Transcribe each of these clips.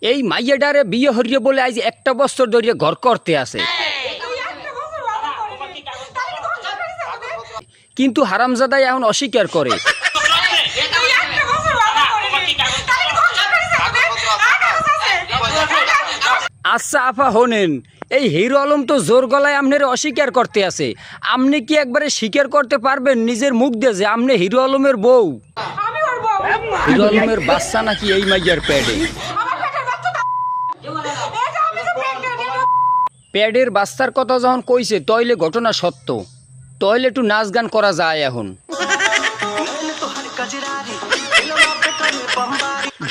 এই মাইয়াডারে বিয়ে হরিয়ে বলে আজ একটা বছর ধরে ঘর করতে আছে, কিন্তু হারামজাদাই এখন অস্বীকার করে। আচ্ছা আফা হোনেন, এই হিরো আলম তো জোর গলায় আমনের অস্বীকার করতে আছে, আপনি কি একবারে স্বীকার করতে পারবেন নিজের মুখ দিয়ে যে আপনি হিরো আলমের বউ? হিরো আলমের বাচ্চা নাকি এই মাইয়ার প্যাডে? প্যাডের বাচ্চার কথা যখন কইছে তইলে ঘটনা সত্য, তইলে একটু নাচ গান করা যায়। এখন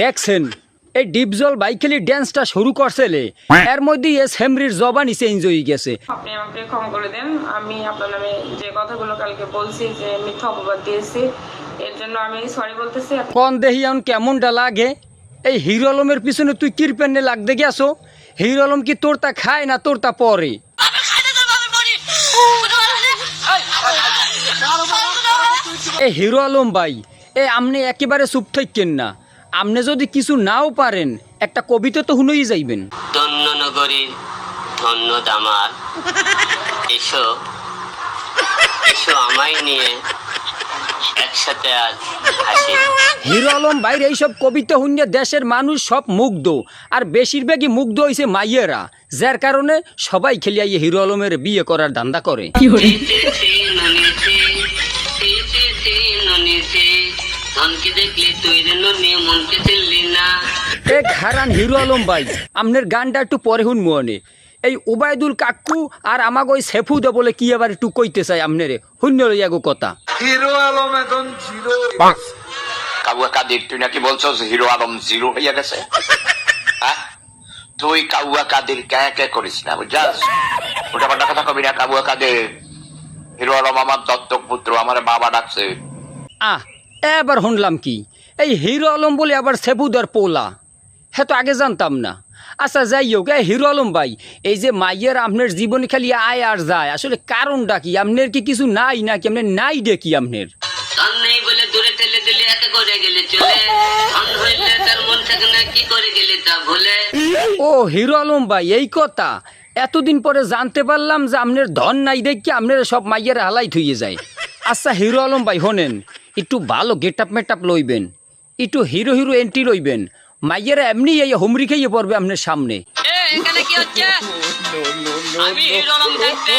দেখছেন এই ডিপজল বাইকেলি ড্যান্সটা শুরু করছেলে, এর মধ্যে এস হেমরির জবানি চেঞ্জ হয়ে গেছে। আপনি আমাকে ক্ষমা করে দেন, আমি আপনার নামে যে কথাগুলো কালকে বলছি, যে মিথ্যা অপবাদ দিয়েছি, এর জন্য আমি সরি বলতেছি। কোন দেহি এখন কেমনটা লাগে? এই হিরো আলমের পিছনে তুই কিরপেন্নে লাগতে গেছো? হিরো আলম কি তোর তা খায় না তোর তা পরে? এ হিরো আলম ভাই, আপনি একেবারে চুপ থাকেন না। আপনি যদি কিছু নাও পারেন একটা কবিতা তো শুনেই যাইবেন। ধন্য নগরীর ধন্য দামাল, এসো এসো আমায় নিয়ে একসাথে আজ হাসি। হিরো আলম ভাইয়ের এইসব কবিতা শুনে দেশের মানুষ সব মুগ্ধ, আর বেশিরভাগই মুগ্ধ হয়েছে মাইয়েরা, যার কারণে সবাই খেলিয়ে হিরো আলমের বিয়ে করার ধান্দা করে। এক হারান হিরো আলম ভাই, আপনার গানটা একটু পরে শুন মনে। এই উবায়দুল কাকু আর আমাকে ওই সেফুদা বলে কি আবার একটু কইতে চাই আপনারে, শূন্য লইয়াগো কথা। হিরো আলম এখন জিরো। কাউয়া কাদের, তুই নাকি বলছো হিরো আলম জিরো হইয়া গেছে? হ্যাঁ, তুই কাউয়া কাদের কে করিস না, বুঝছাস? ওটা পাল্টা কথা কবি না। কাউয়া কাদের, হিরো আলম আমার দত্তক পুত্র, আমার বাবা ডাকছে। এবার শুনলাম কি এই হিরো আলম বলে আবার সেফুদার পোলা? হ্যাঁ, তো আগে জানতাম না। আচ্ছা যাই হোক, হিরো আলম ভাই, এই যে মাইয়ের আপনার জীবনে খালি আয় আর যায়, আসলে কারণটা কি? আপনার কি কিছু নাই নাকি আপনার নাই ডেকি আপনার? নেই বলে দূরে ঠেলে দিলে একা করে গেলে চলে, ধন হইলে তার মন থাকে না, কি করে গেলে তা ভুলে। ও হিরো আলম ভাই, এই কথা এতদিন পরে জানতে পারলাম যে আপনার ধন নাই দেখি আপনার সব মাইয়ের হালাই থুয়ে যায়। আচ্ছা হিরো আলম ভাই হোনেন, একটু ভালো গেট আপ মেট আপ লইবেন, একটু হিরো হিরো এন্ট্রি লইবেন, মাইয়েরা এমনি এই হুমরি খাইয়ে পড়বে আপনার সামনে। এখানে কি হচ্ছে? আমি হিরো আলম থাকতে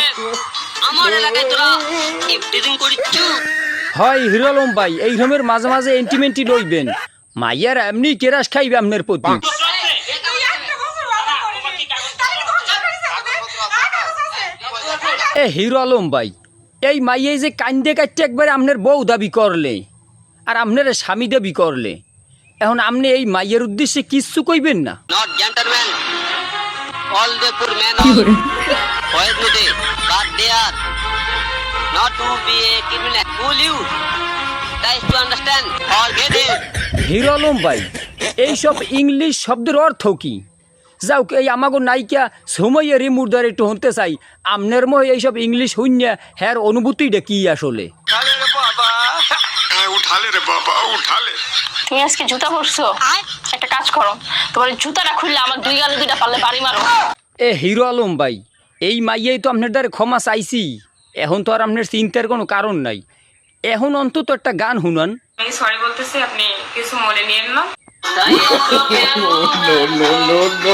আমার এলাকায় তোরা ইফটিজিং করিচ্ছু? হয় হিরো আলম ভাই, এই রকমের মাঝে মাঝে এন্টিমেন্টি লইবেন, মাইয়ারা এমনি কেরাস খাইবে আপনার প্রতি। হিরো আলম ভাই, এই মাইয়ে যে কান্দে কাটতে একবারে আপনার বউ দাবি করলে আর আপনার স্বামী দাবি করলে, এখন আপনি এই মাইয়ের উদ্দেশ্যে কিচ্ছু কইবেন না? Not gentleman, all the poor man হয় today, but they are not to be a criminal. Will you try to understand or get it? Hero Alam ভাই, এইসব ইংলিশ শব্দের অর্থ কি? যাও, এই আমাগো নায়িকা সময়ের মুর্দার একটু হতে চাই, আপনার মহ এইসব ইংলিশ শুনিয়া হ্যার অনুভূতিটা কি আসলে? উঠালে রে বাবা, উঠালে। তুমি আজকে জুতা পরছো, একটা কাজ করো, তোমার জুতাটা খুললে আমার দুই গালে দুইটা পারলে বাড়ি মারো। হিরো আলম ভাই, এই মাইয়াই তো আপনার দ্বারা ক্ষমা চাইছি, এখন তো আর আপনার চিন্তার কোনো কারণ নাই। এখন অন্তত একটা গান শুনান। আমি সরি বলতেছি, আপনি কিছু মনে নিয়েন না। No, no, no, no, no.